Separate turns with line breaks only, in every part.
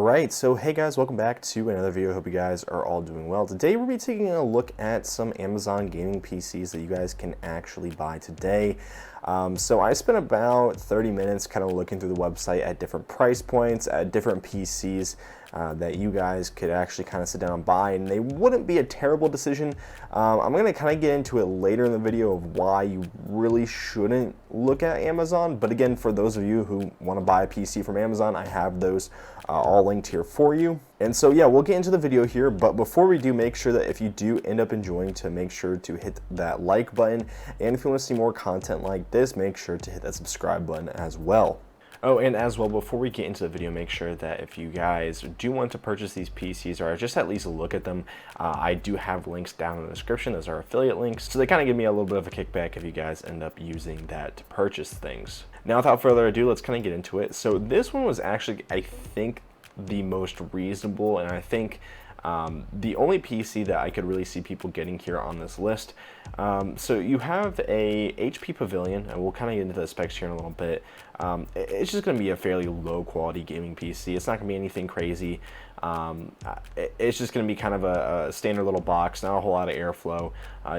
Alright, so hey guys, welcome back to another video. Hope you guys are all doing well. Today we'll be taking a look at some Amazon gaming PCs that you guys can actually buy today. So I spent about 30 minutes kind of looking through the website at different price points, at different PCs that you guys could actually kind of sit down and buy, and they wouldn't be a terrible decision. I'm going to kind of get into it later in the video of why you really shouldn't look at Amazon, but again, for those of you who want to buy a PC from Amazon, I have those all linked here for you. And so yeah, we'll get into the video here, but before we do, make sure that if you do end up enjoying, to make sure to hit that like button, and if you want to see more content like this, make sure to hit that subscribe button as well. Oh, and as well, before we get into the video, make sure that if you guys do want to purchase these PCs or just at least look at them, I do have links down in the description. Those are affiliate links, so they kind of give me a little bit of a kickback if you guys end up using that to purchase things. Now, without further ado, let's kind of get into it. So this one was actually, I think, the most reasonable, and I think the only PC that I could really see people getting here on this list. So you have a HP Pavilion, and we'll kind of get into the specs here in a little bit. It's just going to be a fairly low quality gaming PC. It's not going to be anything crazy. It's just going to be kind of a standard little box, not a whole lot of airflow.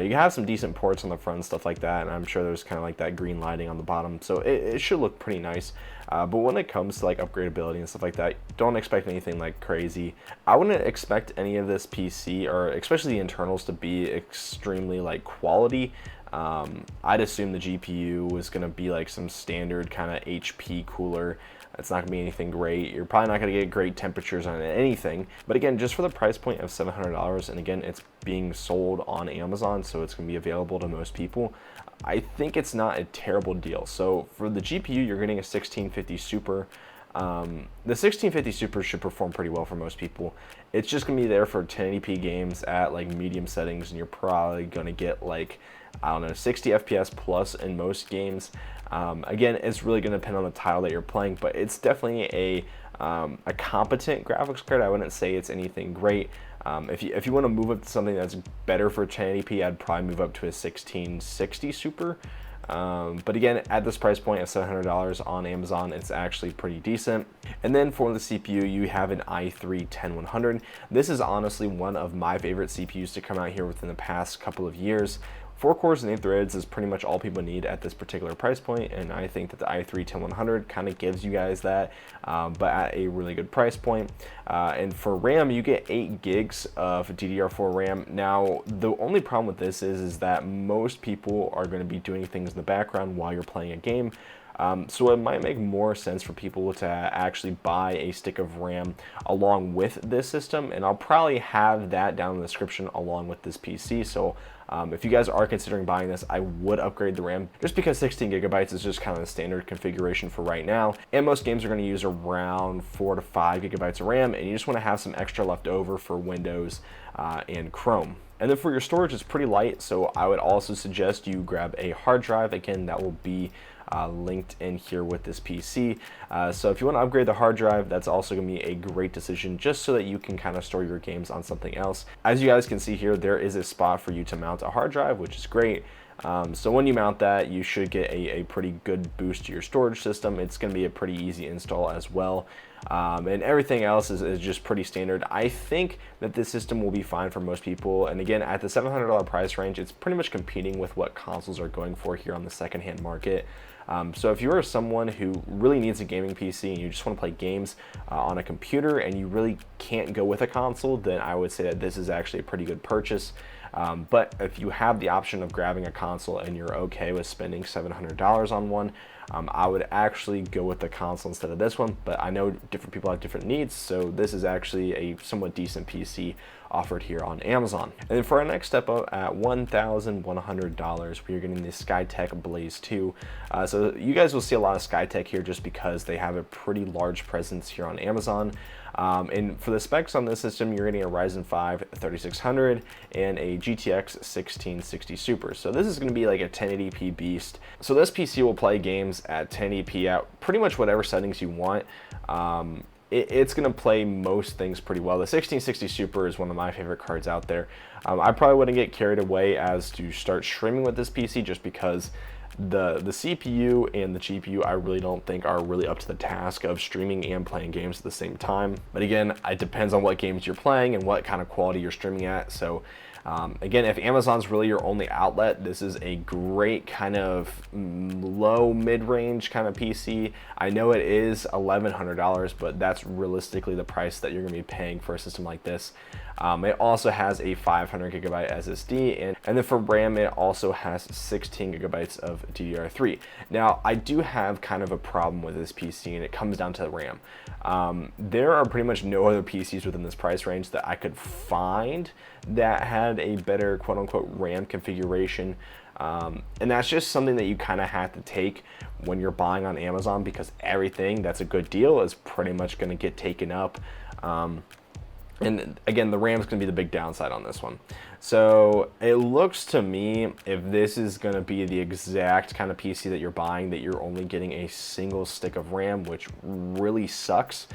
You have some decent ports on the front, stuff like that, and I'm sure there's kind of like that green lighting on the bottom, so it should look pretty nice. But when it comes to like upgradability and stuff like that, don't expect anything like crazy. I wouldn't expect any of this PC, or especially the internals, to be extremely like quality. I'd assume the GPU was going to be like some standard kind of HP cooler. It's not going to be anything great. You're probably not going to get great temperatures on anything. But again, just for the price point of $700, and again, it's being sold on Amazon, so it's going to be available to most people, I think it's not a terrible deal. So for the GPU, you're getting a 1650 Super. The 1650 Super should perform pretty well for most people. It's just going to be there for 1080p games at like medium settings, and you're probably going to get like, I don't know, 60 FPS plus in most games. Again, it's really going to depend on the title that you're playing, but it's definitely a competent graphics card. I wouldn't say it's anything great. If you want to move up to something that's better for 1080p, I'd probably move up to a 1660 Super. But again, at this price point of $700 on Amazon, it's actually pretty decent. And then for the CPU, you have an i3-10100. This is honestly one of my favorite CPUs to come out here within the past couple of years. 4 cores and 8 threads is pretty much all people need at this particular price point, and I think that the i3-10100 kind of gives you guys that, but at a really good price point. And for RAM, you get 8 gigs of DDR4 RAM. Now, the only problem with this is that most people are going to be doing things in the background while you're playing a game. So it might make more sense for people to actually buy a stick of RAM along with this system, and I'll probably have that down in the description along with this PC. So if you guys are considering buying this, I would upgrade the RAM, just because 16 gigabytes is just kind of the standard configuration for right now, and most games are going to use around 4 to 5 gigabytes of RAM, and you just want to have some extra left over for Windows and Chrome. And then for your storage, it's pretty light, so I would also suggest you grab a hard drive. Again, that will be linked in here with this PC. So if you want to upgrade the hard drive, that's also going to be a great decision, just so that you can kind of store your games on something else. As you guys can see here, there is a spot for you to mount a hard drive, which is great. So when you mount that, you should get a pretty good boost to your storage system. It's going to be a pretty easy install as well. And everything else is just pretty standard. I think that this system will be fine for most people. And again, at the $700 price range, it's pretty much competing with what consoles are going for here on the secondhand market. So if you are someone who really needs a gaming PC and you just want to play games on a computer and you really can't go with a console, then I would say that this is actually a pretty good purchase. But if you have the option of grabbing a console and you're okay with spending $700 on one, I would actually go with the console instead of this one. But I know different people have different needs, so this is actually a somewhat decent PC offered here on Amazon. And then for our next step up at $1,100, we are getting the Skytech Blaze 2. So you guys will see a lot of Skytech here just because they have a pretty large presence here on Amazon. And for the specs on this system, you're getting a Ryzen 5 3600 and a GTX 1660 Super. So this is going to be like a 1080p beast. So this PC will play games at 1080p at pretty much whatever settings you want. It's going to play most things pretty well. The 1660 Super is one of my favorite cards out there. I probably wouldn't get carried away as to start streaming with this PC, just because The CPU and the GPU I really don't think are really up to the task of streaming and playing games at the same time. But again, it depends on what games you're playing and what kind of quality you're streaming at. So again, if Amazon's really your only outlet, this is a great kind of low mid-range kind of PC. I know it is $1,100, but that's realistically the price that you're going to be paying for a system like this. It also has a 500 gigabyte SSD, and then for RAM, it also has 16 gigabytes of DDR3. Now, I do have kind of a problem with this PC, and it comes down to the RAM. There are pretty much no other PCs within this price range that I could find that had a better quote-unquote RAM configuration. And that's just something that you kind of have to take when you're buying on Amazon, because everything that's a good deal is pretty much going to get taken up. And again, the RAM is going to be the big downside on this one. So it looks to me, if this is going to be the exact kind of PC that you're buying, that you're only getting a single stick of RAM, which really sucks.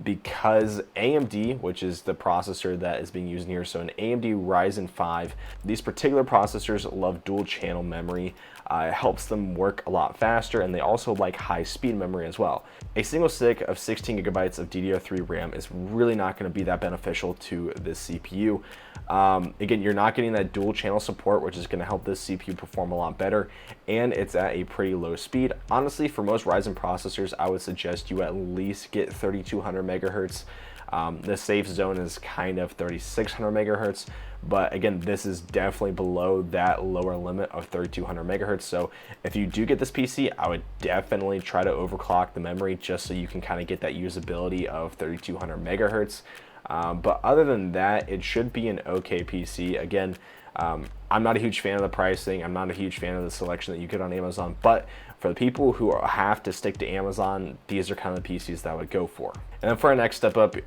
Because AMD, which is the processor that is being used here, so an AMD Ryzen 5, these particular processors love dual channel memory. It helps them work a lot faster, and they also like high speed memory as well. A single stick of 16 gigabytes of DDR3 RAM is really not going to be that beneficial to this CPU. Again, you're not getting that dual channel support, which is going to help this CPU perform a lot better, and it's at a pretty low speed. Honestly, for most Ryzen processors, I would suggest you at least get 3200 megahertz. The safe zone is kind of 3600 megahertz, but again, this is definitely below that lower limit of 3200 megahertz. So if you do get this PC, I would definitely try to overclock the memory just so you can kind of get that usability of 3200 megahertz. But other than that, it should be an okay PC. Again, I'm not a huge fan of the pricing. I'm not a huge fan of the selection that you get on Amazon, but for the people who have to stick to Amazon, these are kind of the PCs that I would go for. And then for our next step up, the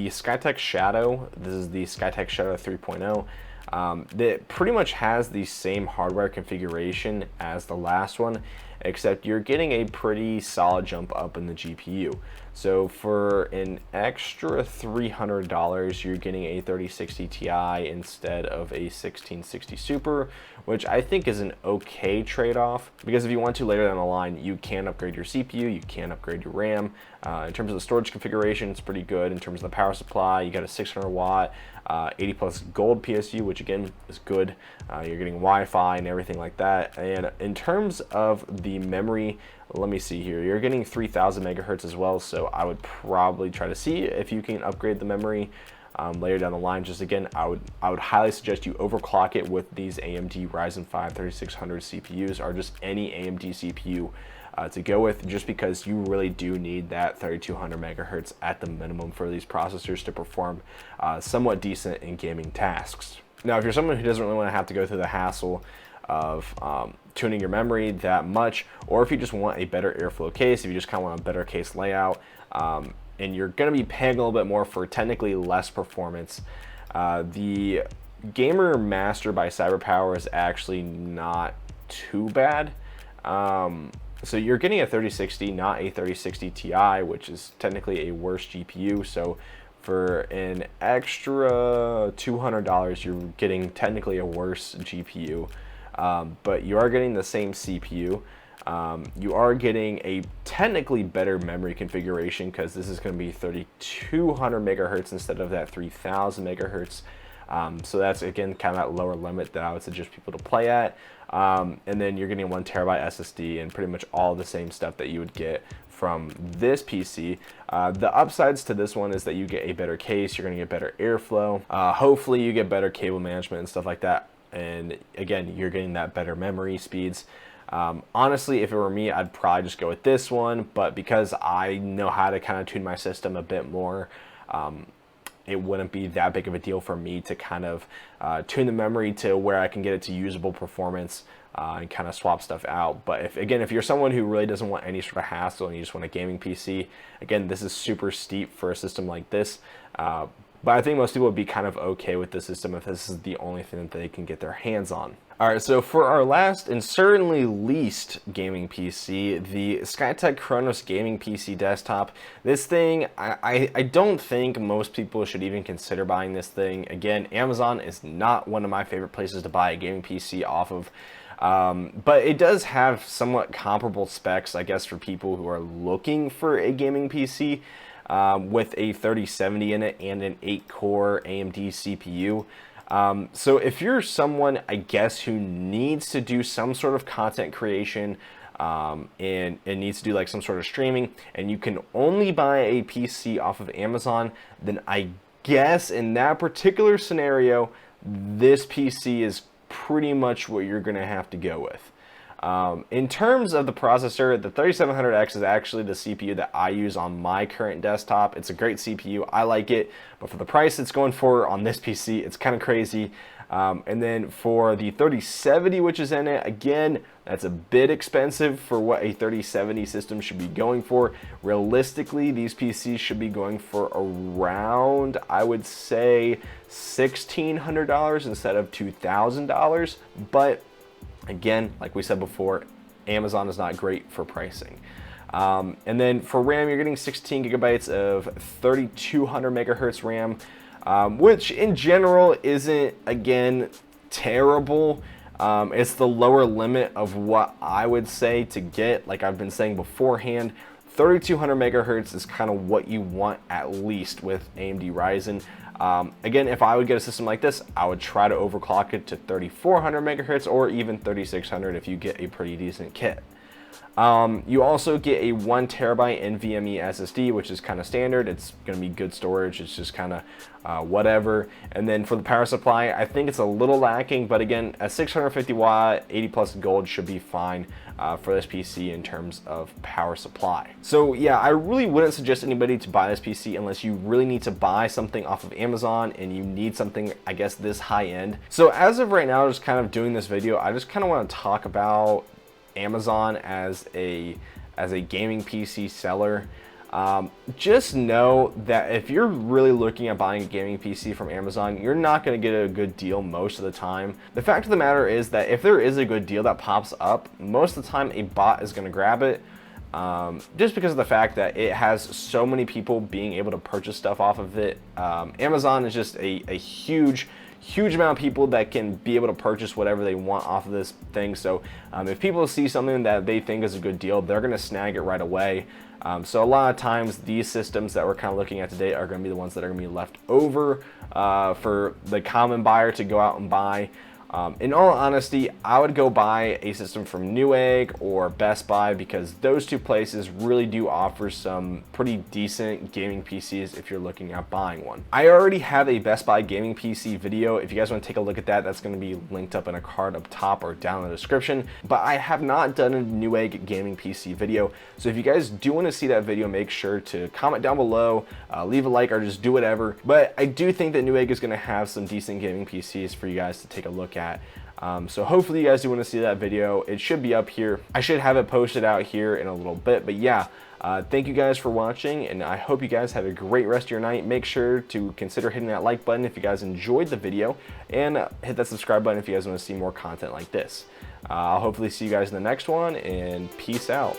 Skytech Shadow. This is the Skytech Shadow 3.0. That pretty much has the same hardware configuration as the last one, except you're getting a pretty solid jump up in the GPU. So for an extra $300, you're getting a 3060 Ti instead of a 1660 Super, which I think is an okay trade-off, because if you want to later down the line, you can upgrade your CPU, you can upgrade your RAM. In terms of the storage configuration, it's pretty good. In terms of the power supply, you got a 600 watt, 80 plus gold PSU, which again is good. You're getting Wi-Fi and everything like that. And in terms of the memory, let me see here, you're getting 3000 megahertz as well, so I would probably try to see if you can upgrade the memory later down the line. Just again, I would highly suggest you overclock it with these AMD Ryzen 5 3600 CPUs, or just any AMD CPU to go with, just because you really do need that 3200 megahertz at the minimum for these processors to perform somewhat decent in gaming tasks. Now, if you're someone who doesn't really want to have to go through the hassle of tuning your memory that much, or if you just want a better airflow case, if you just kind of want a better case layout, and you're going to be paying a little bit more for technically less performance, the Gamer Master by Cyberpower is actually not too bad. So you're getting a 3060, not a 3060 Ti, which is technically a worse GPU. So for an extra $200, you're getting technically a worse GPU, but you are getting the same CPU. You are getting a technically better memory configuration, because this is going to be 3200 megahertz instead of that 3000 megahertz. So that's again kind of that lower limit that I would suggest people to play at. And then you're getting 1 terabyte SSD and pretty much all the same stuff that you would get from this PC. The upsides to this one is that you get a better case, you're going to get better airflow. Hopefully you get better cable management and stuff like that. And again, you're getting that better memory speeds. Honestly, if it were me, I'd probably just go with this one, but because I know how to kind of tune my system a bit more, it wouldn't be that big of a deal for me to kind of tune the memory to where I can get it to usable performance and kind of swap stuff out. But if you're someone who really doesn't want any sort of hassle and you just want a gaming PC, again, this is super steep for a system like this. But I think most people would be kind of okay with the system if this is the only thing that they can get their hands on. All right, so for our last and certainly least gaming PC, the Skytech Kronos Gaming PC desktop. This thing, I don't think most people should even consider buying this thing. Again, Amazon is not one of my favorite places to buy a gaming PC off of. But it does have somewhat comparable specs, I guess, for people who are looking for a gaming PC with a 3070 in it and an 8-core AMD CPU. So if you're someone, I guess, who needs to do some sort of content creation and needs to do like some sort of streaming, and you can only buy a PC off of Amazon, then I guess in that particular scenario, this PC is pretty much what you're going to have to go with. In terms of the processor, the 3700X is actually the CPU that I use on my current desktop. It's a great CPU. I like it, but for the price it's going for on this PC, it's kind of crazy. And then for the 3070, which is in it, again, that's a bit expensive for what a 3070 system should be going for. Realistically, these PCs should be going for around, I would say, $1,600 instead of $2,000. But again, like we said before, Amazon is not great for pricing. And then for RAM, you're getting 16 gigabytes of 3200 megahertz RAM, which in general isn't, again, terrible. It's the lower limit of what I would say to get. Like I've been saying beforehand, 3200 megahertz is kind of what you want at least with AMD Ryzen. Again, if I would get a system like this, I would try to overclock it to 3400 megahertz or even 3600 if you get a pretty decent kit. You also get a 1 terabyte NVMe SSD, which is kind of standard. It's going to be good storage. It's just kind of whatever. And then for the power supply, I think it's a little lacking, but again, a 650 watt 80 plus gold should be fine for this PC in terms of power supply. So yeah, I really wouldn't suggest anybody to buy this PC unless you really need to buy something off of Amazon and you need something, I guess, this high end. So as of right now, just kind of doing this video, I just kind of want to talk about Amazon as a gaming PC seller. Just know that if you're really looking at buying a gaming PC from Amazon, you're not going to get a good deal most of the time. The fact of the matter is that if there is a good deal that pops up, most of the time a bot is going to grab it, just because of the fact that it has so many people being able to purchase stuff off of it. Amazon is just a huge amount of people that can be able to purchase whatever they want off of this thing. So if people see something that they think is a good deal, they're going to snag it right away. So a lot of times these systems that we're kind of looking at today are going to be the ones that are going to be left over for the common buyer to go out and buy. In all honesty, I would go buy a system from Newegg or Best Buy because those two places really do offer some pretty decent gaming PCs if you're looking at buying one. I already have a Best Buy gaming PC video. If you guys want to take a look at that, that's going to be linked up in a card up top or down in the description. But I have not done a Newegg gaming PC video. So if you guys do want to see that video, make sure to comment down below, leave a like, or just do whatever. But I do think that Newegg is going to have some decent gaming PCs for you guys to take a look at. So hopefully you guys do want to see that video. It should be up here. I should have it posted out here in a little bit, but yeah, thank you guys for watching, and I hope you guys have a great rest of your night. Make sure to consider hitting that like button if you guys enjoyed the video, and hit that subscribe button if you guys want to see more content like this. I'll hopefully see you guys in the next one, and peace out.